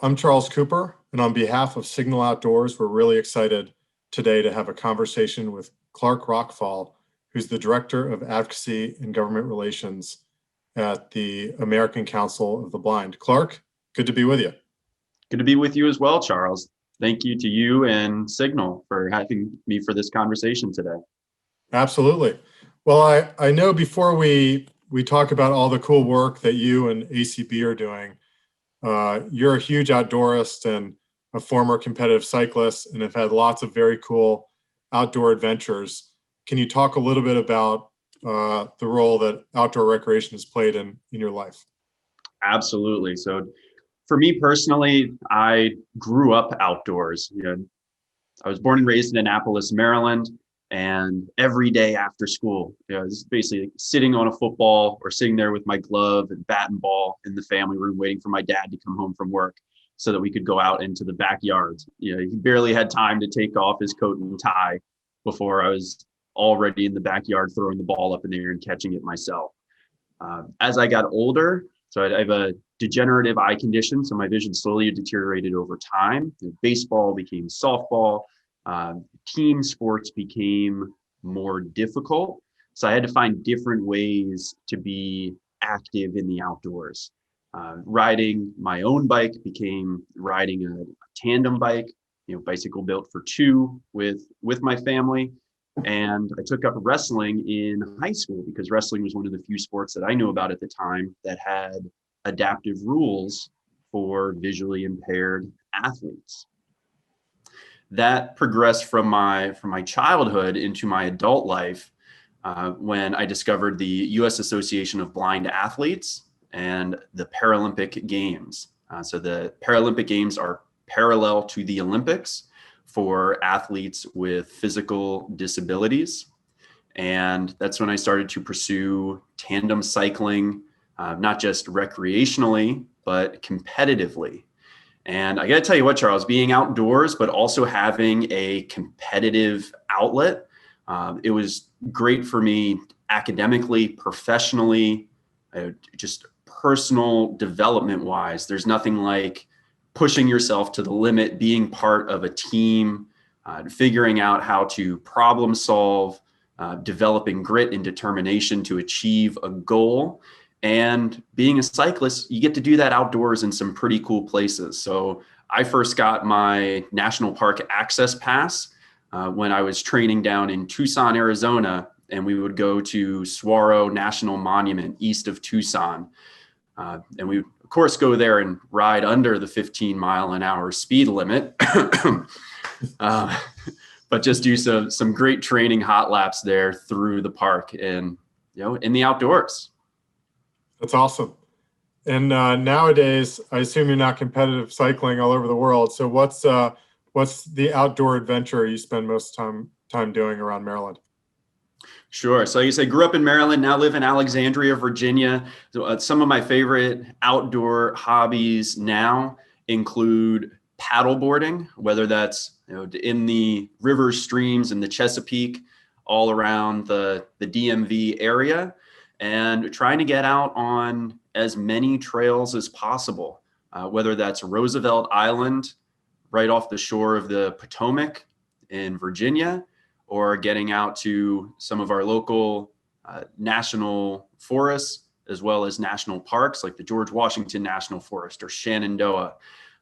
I'm Charles Cooper, and on behalf of Signal Outdoors, we're really excited today to have a conversation with Clark Rachfal, who's the Director of Advocacy and Government Relations at the American Council of the Blind. Clark, good to be with you. Good to be with you as well, Charles. Thank you to you and Signal for having me for this conversation today. Absolutely. Well, I know before we talk about all the cool work that you and ACB are doing, you're a huge outdoorist and a former competitive cyclist and have had lots of very cool outdoor adventures. Can you talk a little bit about the role that outdoor recreation has played in your life? Absolutely. So for me personally, I grew up outdoors. I was born and raised in Annapolis, Maryland, and every day after school, I was basically sitting on a football or sitting there with my glove and bat and ball in the family room, waiting for my dad to come home from work so that we could go out into the backyard. He barely had time to take off his coat and tie before I was already in the backyard throwing the ball up in the air and catching it myself. As I got older, so I have a degenerative eye condition, so my vision slowly deteriorated over time. Baseball became softball. Team sports became more difficult. So I had to find different ways to be active in the outdoors. Riding my own bike became riding a tandem bike, bicycle built for two with my family. And I took up wrestling in high school because wrestling was one of the few sports that I knew about at the time that had adaptive rules for visually impaired athletes. That progressed from my childhood into my adult life when I discovered the U.S. Association of Blind Athletes and the Paralympic Games. So the Paralympic Games are parallel to the Olympics for athletes with physical disabilities. And that's when I started to pursue tandem cycling, not just recreationally, but competitively. And I got to tell you what, Charles, being outdoors, but also having a competitive outlet, it was great for me academically, professionally, just personal development wise. There's nothing like pushing yourself to the limit, being part of a team, figuring out how to problem solve, developing grit and determination to achieve a goal. And being a cyclist, you get to do that outdoors in some pretty cool places. So I first got my National Park Access Pass when I was training down in Tucson, Arizona, and we would go to Saguaro National Monument east of Tucson. And we, of course, go there and ride under the 15-mile-an-hour speed limit, but just do some great training hot laps there through the park and in the outdoors. That's awesome. And nowadays, I assume you're not competitive cycling all over the world. So what's the outdoor adventure you spend most time doing around Maryland? Sure. So like you said, grew up in Maryland, now live in Alexandria, Virginia. So, some of my favorite outdoor hobbies now include paddleboarding, whether that's in the rivers, streams, and the Chesapeake, all around the DMV area, and trying to get out on as many trails as possible, whether that's Roosevelt Island, right off the shore of the Potomac in Virginia, or getting out to some of our local national forests, as well as national parks like the George Washington National Forest or Shenandoah.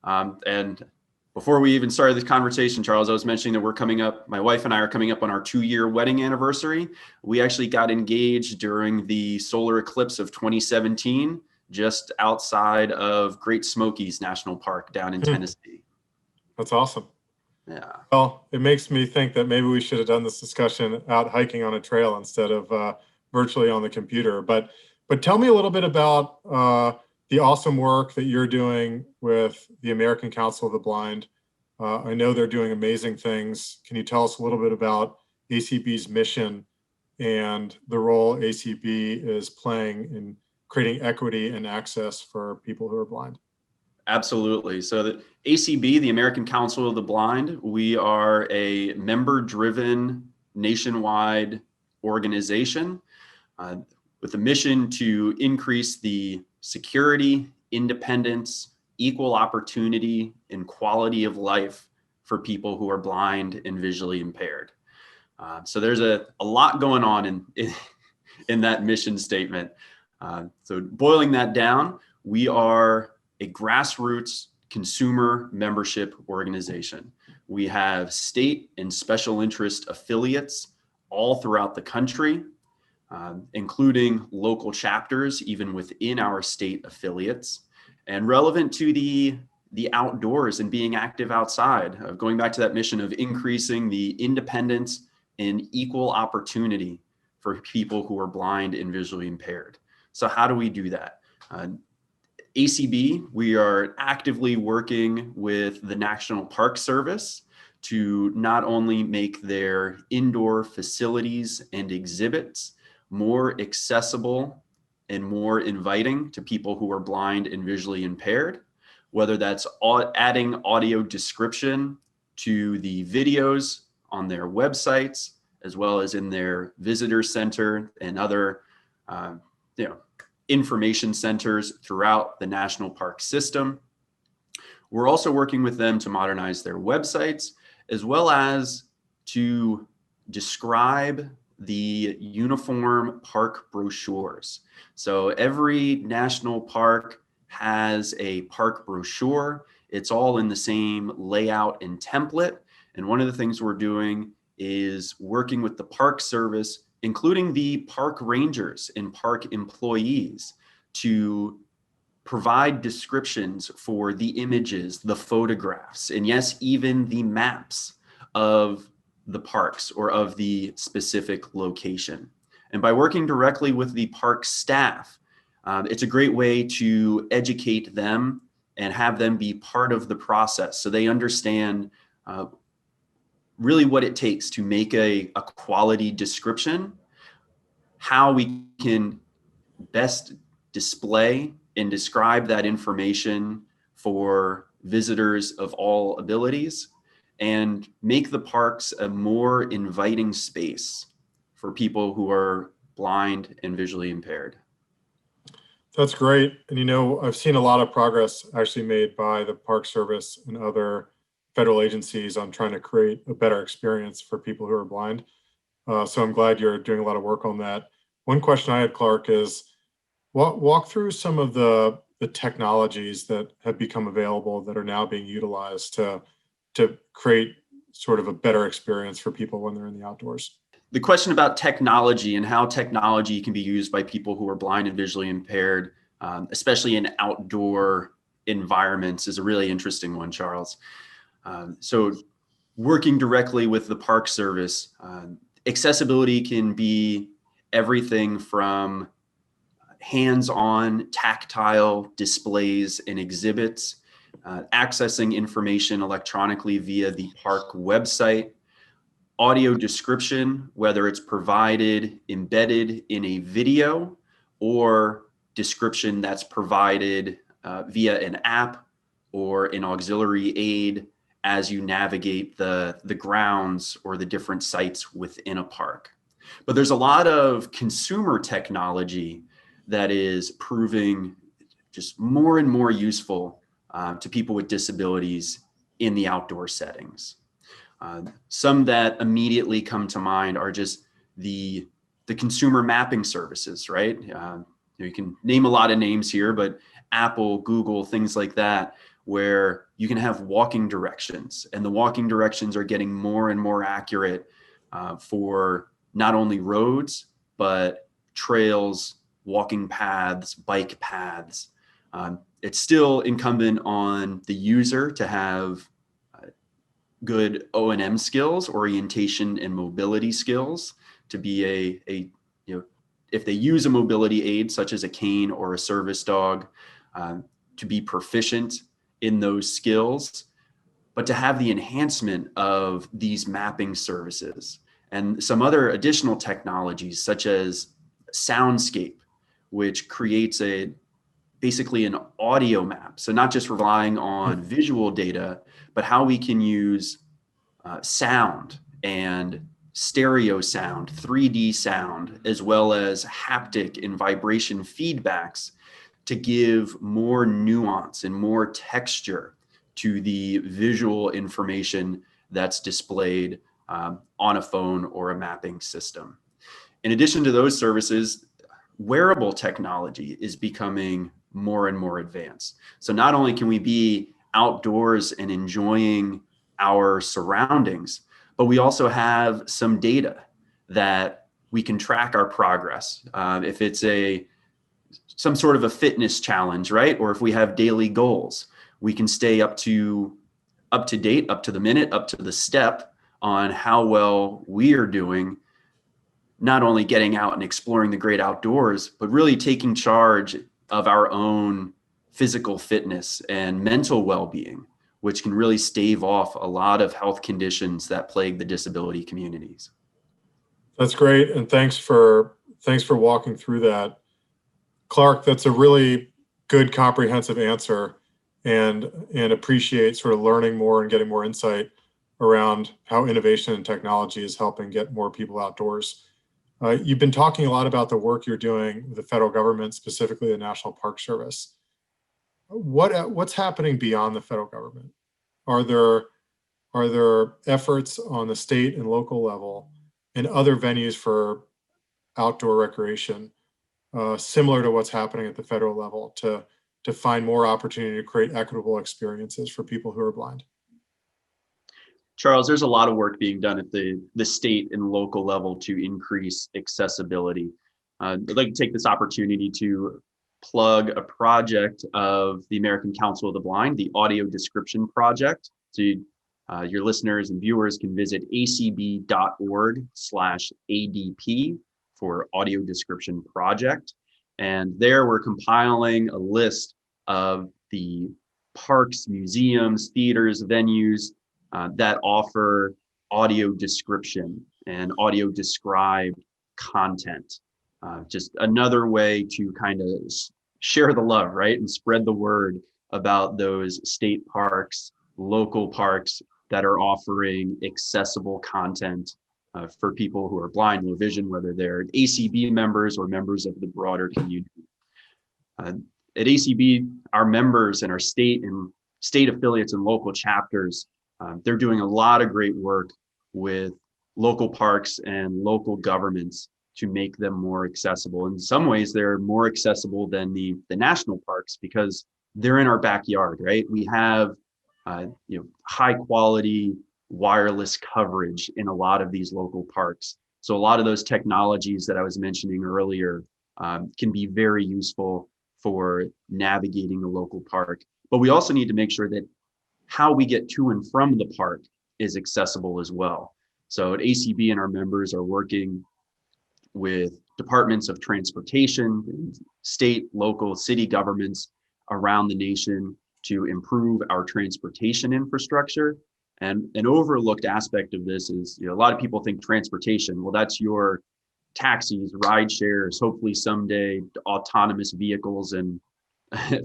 And before we even started this conversation, Charles, I was mentioning that my wife and I are coming up on our 2-year wedding anniversary. We actually got engaged during the solar eclipse of 2017, just outside of Great Smokies National Park down in Tennessee. That's awesome. Yeah. Well, it makes me think that maybe we should have done this discussion out hiking on a trail instead of virtually on the computer. But tell me a little bit about the awesome work that you're doing with the American Council of the Blind. I know they're doing amazing things. Can you tell us a little bit about ACB's mission and the role ACB is playing in creating equity and access for people who are blind? Absolutely. So the ACB, the American Council of the Blind, we are a member-driven nationwide organization with a mission to increase the security, independence, equal opportunity and quality of life for people who are blind and visually impaired. So there's a lot going on in that mission statement. So boiling that down, we are a grassroots consumer membership organization. We have state and special interest affiliates all throughout the country, including local chapters, even within our state affiliates, and relevant to the outdoors and being active outside, going back to that mission of increasing the independence and equal opportunity for people who are blind and visually impaired. So how do we do that? ACB, we are actively working with the National Park Service to not only make their indoor facilities and exhibits more accessible and more inviting to people who are blind and visually impaired, whether that's adding audio description to the videos on their websites, as well as in their visitor center and other information centers throughout the national park system. We're also working with them to modernize their websites, as well as to describe the uniform park brochures. So every national park has a park brochure. It's all in the same layout and template. And one of the things we're doing is working with the Park Service, including the park rangers and park employees, to provide descriptions for the images, the photographs, and yes, even the maps of the parks or of the specific location. And by working directly with the park staff, it's a great way to educate them and have them be part of the process so they understand really what it takes to make a quality description, how we can best display and describe that information for visitors of all abilities, and make the parks a more inviting space for people who are blind and visually impaired. That's great. And I've seen a lot of progress actually made by the Park Service and other federal agencies on trying to create a better experience for people who are blind. So I'm glad you're doing a lot of work on that. One question I had, Clark, is walk through some of the technologies that have become available that are now being utilized to create sort of a better experience for people when they're in the outdoors. The question about technology and how technology can be used by people who are blind and visually impaired, especially in outdoor environments, is a really interesting one, Charles. So working directly with the Park Service, accessibility can be everything from hands-on tactile displays and exhibits, accessing information electronically via the park website, audio description, whether it's provided embedded in a video or description that's provided via an app or an auxiliary aid as you navigate the grounds or the different sites within a park. But there's a lot of consumer technology that is proving just more and more useful to people with disabilities in the outdoor settings. Some that immediately come to mind are just the consumer mapping services, right? You can name a lot of names here, but Apple, Google, things like that, where you can have walking directions, and the walking directions are getting more and more accurate for not only roads, but trails, walking paths, bike paths. It's still incumbent on the user to have good O&M skills, orientation and mobility skills, to be if they use a mobility aid such as a cane or a service dog, to be proficient in those skills, but to have the enhancement of these mapping services and some other additional technologies such as Soundscape, which creates basically an audio map. So not just relying on visual data, but how we can use sound and stereo sound, 3D sound, as well as haptic and vibration feedbacks to give more nuance and more texture to the visual information that's displayed on a phone or a mapping system. In addition to those services, wearable technology is becoming more and more advanced. So not only can we be outdoors and enjoying our surroundings, but we also have some data that we can track our progress. If it's some sort of a fitness challenge, right? Or if we have daily goals, we can stay up to date, up to the minute, up to the step on how well we are doing, not only getting out and exploring the great outdoors, but really taking charge of our own physical fitness and mental well-being, which can really stave off a lot of health conditions that plague the disability communities. That's great, and thanks for walking through that, Clark. That's a really good comprehensive answer, and appreciate sort of learning more and getting more insight around how innovation and technology is helping get more people outdoors. You've been talking a lot about the work you're doing with the federal government, specifically the National Park Service. What's happening beyond the federal government? Are there efforts on the state and local level and other venues for outdoor recreation, similar to what's happening at the federal level, to find more opportunity to create equitable experiences for people who are blind? Charles, there's a lot of work being done at the state and local level to increase accessibility. I'd like to take this opportunity to plug a project of the American Council of the Blind, the Audio Description Project. So your listeners and viewers can visit acb.org/ADP for Audio Description Project. And there we're compiling a list of the parks, museums, theaters, venues that offer audio description and audio described content. Just another way to kind of share the love, right? And spread the word about those state parks, local parks that are offering accessible content for people who are blind, low vision, whether they're ACB members or members of the broader community. At ACB, our members and our state affiliates and local chapters, they're doing a lot of great work with local parks and local governments to make them more accessible. In some ways, they're more accessible than the national parks because they're in our backyard, right? We have high quality wireless coverage in a lot of these local parks. So a lot of those technologies that I was mentioning earlier can be very useful for navigating the local park. But we also need to make sure that how we get to and from the park is accessible as well. So at ACB and our members are working with departments of transportation, state, local, city governments around the nation to improve our transportation infrastructure. And an overlooked aspect of this is, a lot of people think transportation, well, that's your taxis, ride shares, hopefully someday autonomous vehicles and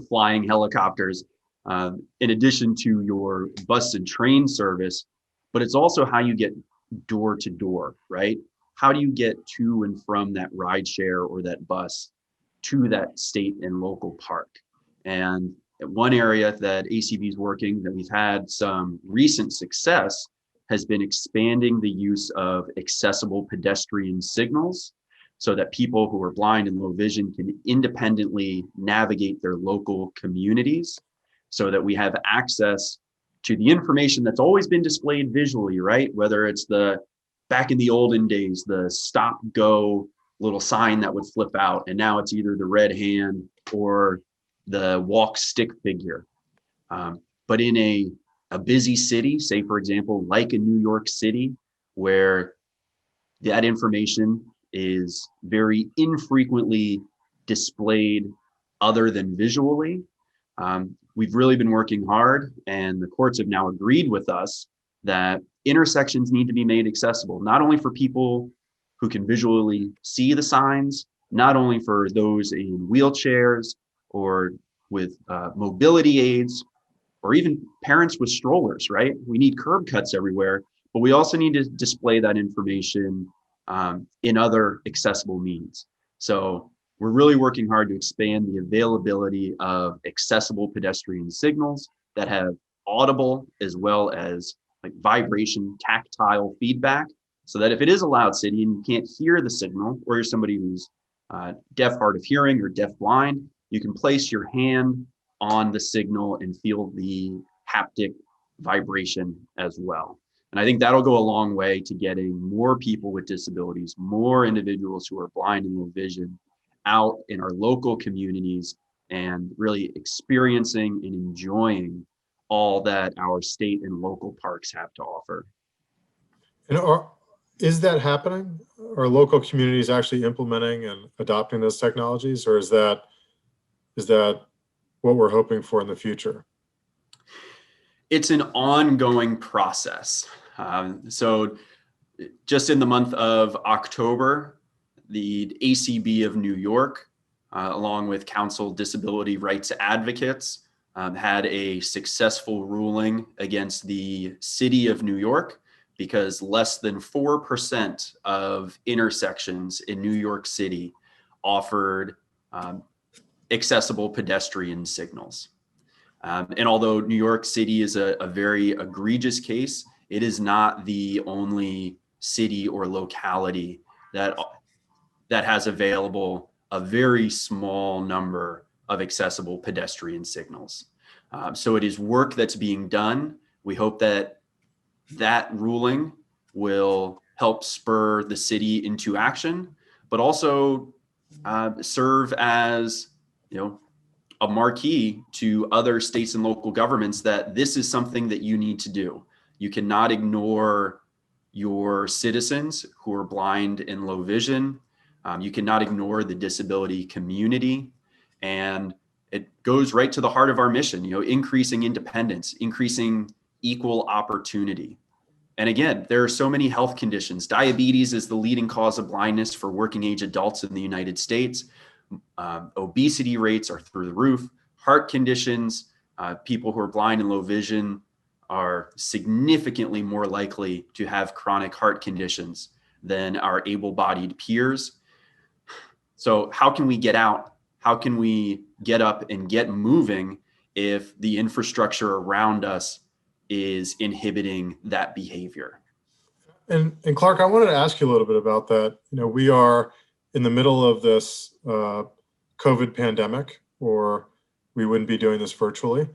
flying helicopters, in addition to your bus and train service, but it's also how you get door to door, right? How do you get to and from that ride share or that bus to that state and local park? And one area that ACB is working, that we've had some recent success, has been expanding the use of accessible pedestrian signals so that people who are blind and low vision can independently navigate their local communities, so that we have access to the information that's always been displayed visually, right? Whether it's back in the olden days, the stop go little sign that would flip out, and now it's either the red hand or the walk stick figure. But in a busy city, say for example, like a New York City, where that information is very infrequently displayed other than visually, we've really been working hard, and the courts have now agreed with us that intersections need to be made accessible, not only for people who can visually see the signs, not only for those in wheelchairs or with mobility aids, or even parents with strollers, right? We need curb cuts everywhere, but we also need to display that information in other accessible means. So we're really working hard to expand the availability of accessible pedestrian signals that have audible as well as like vibration, tactile feedback, so that if it is a loud city and you can't hear the signal, or you're somebody who's deaf, hard of hearing, or deaf blind, you can place your hand on the signal and feel the haptic vibration as well. And I think that'll go a long way to getting more people with disabilities, more individuals who are blind and low vision out in our local communities and really experiencing and enjoying all that our state and local parks have to offer. And is that happening? Are local communities actually implementing and adopting those technologies, or is that what we're hoping for in the future? It's an ongoing process. So just in the month of October, the ACB of New York, along with Council Disability Rights Advocates, had a successful ruling against the city of New York, because less than 4% of intersections in New York City offered accessible pedestrian signals. And although New York City is a very egregious case, it is not the only city or locality that has available a very small number of accessible pedestrian signals. So it is work that's being done. We hope that that ruling will help spur the city into action, but also serve as, a marquee to other states and local governments that this is something that you need to do. You cannot ignore your citizens who are blind and low vision. You cannot ignore the disability community. And it goes right to the heart of our mission, increasing independence, increasing equal opportunity. And again, there are so many health conditions. Diabetes is the leading cause of blindness for working age adults in the United States. Obesity rates are through the roof. Heart conditions, people who are blind and low vision are significantly more likely to have chronic heart conditions than our able-bodied peers. So how can we get out? How can we get up and get moving if the infrastructure around us is inhibiting that behavior? And Clark, I wanted to ask you a little bit about that. We are in the middle of this COVID pandemic, or we wouldn't be doing this virtually.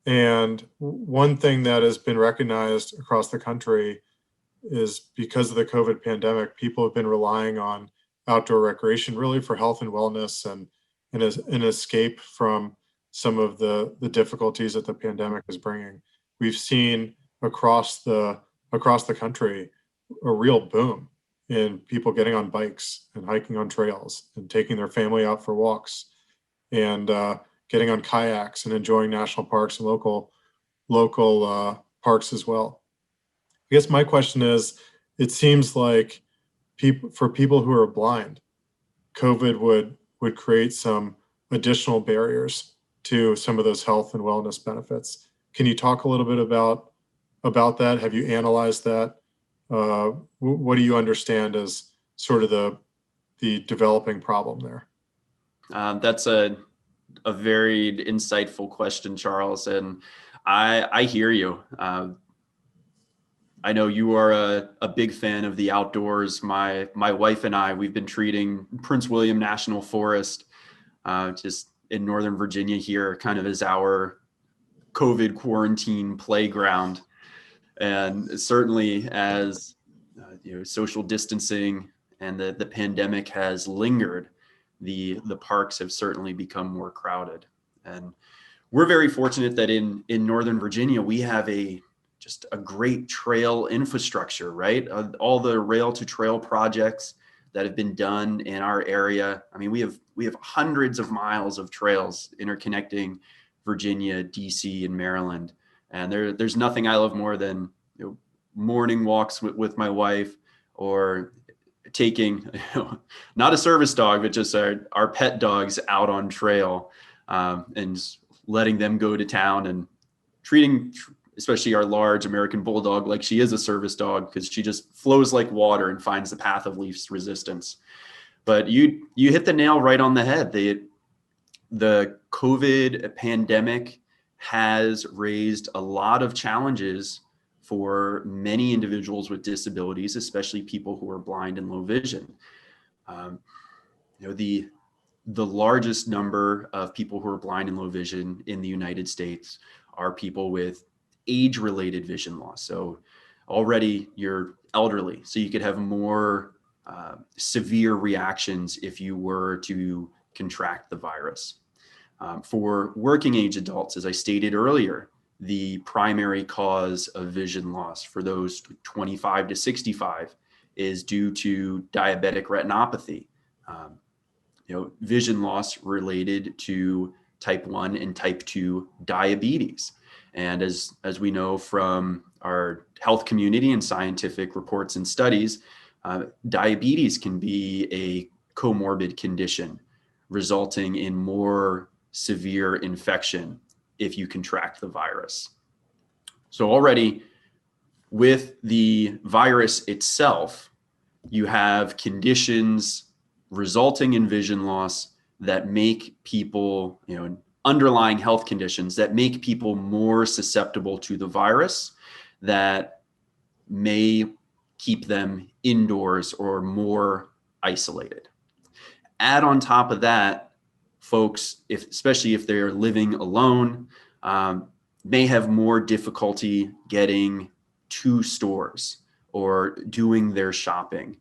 And one thing that has been recognized across the country is, because of the COVID pandemic, people have been relying on outdoor recreation really for health and wellness, and as an escape from some of the difficulties that the pandemic is bringing. We've seen across the country a real boom in people getting on bikes and hiking on trails and taking their family out for walks, and getting on kayaks and enjoying national parks and local parks as well. I guess my question is, it seems like for people who are blind, COVID would create some additional barriers to some of those health and wellness benefits. Can you talk a little bit about that? Have you analyzed that? What do you understand as sort of the developing problem there? That's a very insightful question, Charles, and I hear you. I know you are a big fan of the outdoors. My wife and I, we've been treating Prince William National Forest, just in Northern Virginia here, kind of as our COVID quarantine playground. And certainly as social distancing and the pandemic has lingered, the parks have certainly become more crowded. And we're very fortunate that in Northern Virginia, we have just a great trail infrastructure, right? All the rail to trail projects that have been done in our area. I mean, we have hundreds of miles of trails interconnecting Virginia, DC, and Maryland. And there's nothing I love more than morning walks with my wife, or taking not a service dog, but just our pet dogs out on trail, and letting them go to town, and treating especially our large American bulldog like she is a service dog, because she just flows like water and finds the path of least resistance. But you hit the nail right on the head. The COVID pandemic has raised a lot of challenges for many individuals with disabilities, especially people who are blind and low vision. Um, the largest number of people who are blind and low vision in the United States are people with age-related vision loss. So already you're elderly, so you could have more severe reactions if you were to contract the virus. For working age adults, as I stated earlier, the primary cause of vision loss for those 25 to 65 is due to diabetic retinopathy. Um, Vision loss related to type 1 and type 2 diabetes. And as we know from our health community and scientific reports and studies, diabetes can be a comorbid condition resulting in more severe infection if you contract the virus. So already with the virus itself, you have conditions resulting in vision loss that make people, underlying health conditions that make people more susceptible to the virus, that may keep them indoors or more isolated. Add on top of that, folks, especially if they're living alone, may have more difficulty getting to stores or doing their shopping.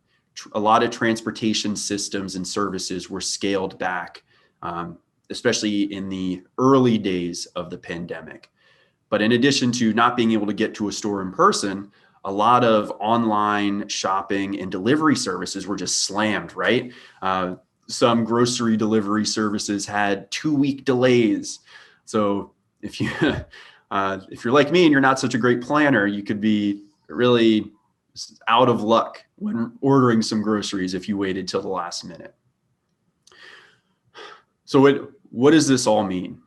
A lot of transportation systems and services were scaled back, especially in the early days of the pandemic. But in addition to not being able to get to a store in person, a lot of online shopping and delivery services were just slammed, right? Some grocery delivery services had 2-week delays. So if you're like me and you're not such a great planner, you could be really out of luck when ordering some groceries if you waited till the last minute. So what does this all mean?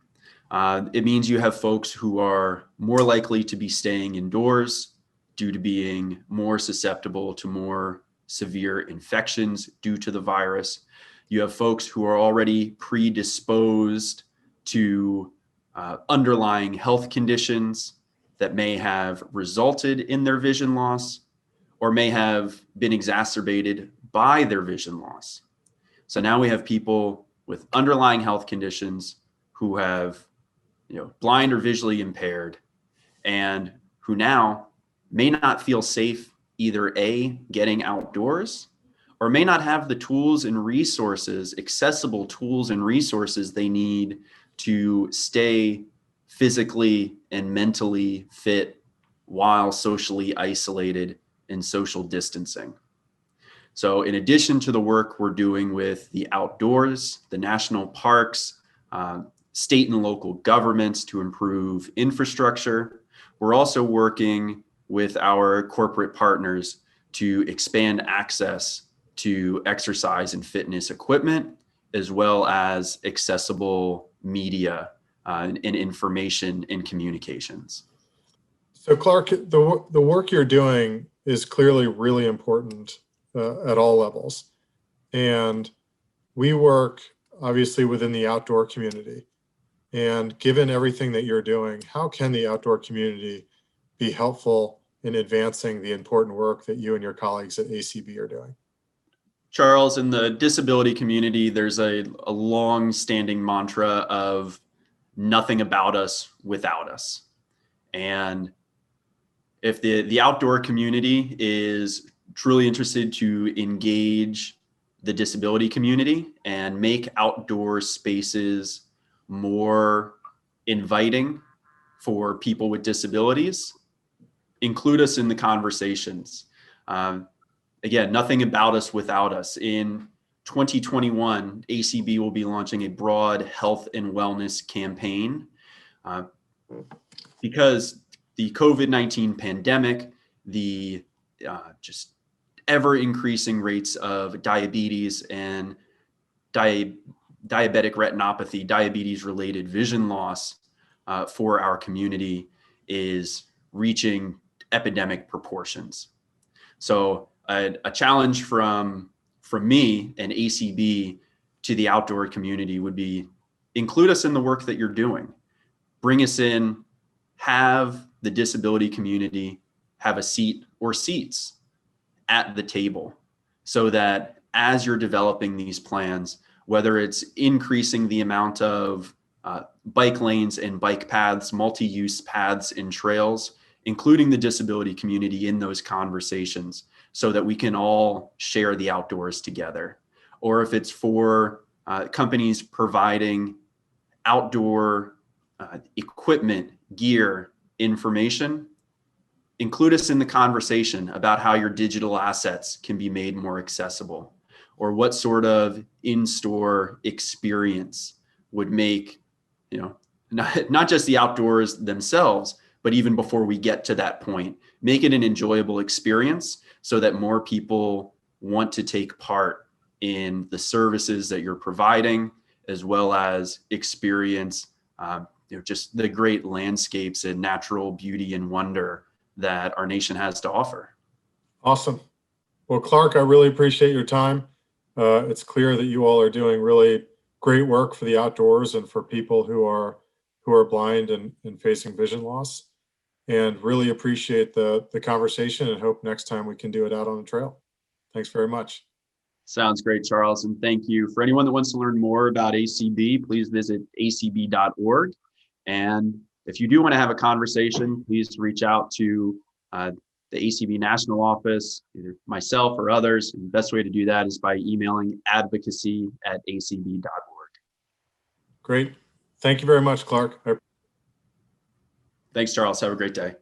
It means you have folks who are more likely to be staying indoors due to being more susceptible to more severe infections due to the virus. You have folks who are already predisposed to underlying health conditions that may have resulted in their vision loss or may have been exacerbated by their vision loss. So now we have people with underlying health conditions who have, blind or visually impaired, and who now may not feel safe either A, getting outdoors, or may not have the tools and resources, accessible tools and resources they need to stay physically and mentally fit while socially isolated and social distancing. So in addition to the work we're doing with the outdoors, the national parks, state and local governments to improve infrastructure, we're also working with our corporate partners to expand access to exercise and fitness equipment, as well as accessible media and information and communications. So Clark, the work you're doing is clearly really important at all levels. And we work obviously within the outdoor community. And given everything that you're doing, how can the outdoor community be helpful in advancing the important work that you and your colleagues at ACB are doing? Charles, in the disability community, there's a long-standing mantra of nothing about us without us. And if the outdoor community is truly interested to engage the disability community and make outdoor spaces more inviting for people with disabilities, include us in the conversations. Again, nothing about us without us. In 2021, ACB will be launching a broad health and wellness campaign because the COVID-19 pandemic, the just ever increasing rates of diabetes and diabetic retinopathy, diabetes related vision loss for our community is reaching epidemic proportions. So a challenge from from me and ACB to the outdoor community would be include us in the work that you're doing. Bring us in, have the disability community have a seat or seats at the table so that as you're developing these plans, whether it's increasing the amount of bike lanes and bike paths, multi-use paths and trails, including the disability community in those conversations so that we can all share the outdoors together. Or if it's for companies providing outdoor equipment, gear, information, include us in the conversation about how your digital assets can be made more accessible, or what sort of in-store experience would make, not just the outdoors themselves, but even before we get to that point, make it an enjoyable experience so that more people want to take part in the services that you're providing, as well as experience just the great landscapes and natural beauty and wonder that our nation has to offer. Awesome. Well, Clark, I really appreciate your time. It's clear that you all are doing really great work for the outdoors and for people who are blind and facing vision loss, and really appreciate the conversation and hope next time we can do it out on the trail. Thanks very much. Sounds great, Charles. And thank you. For anyone that wants to learn more about ACB, please visit acb.org. And if you do want to have a conversation, please reach out to the ACB National Office, either myself or others. And the best way to do that is by emailing advocacy@acb.org. Great. Thank you very much, Clark. Thanks, Charles. Have a great day.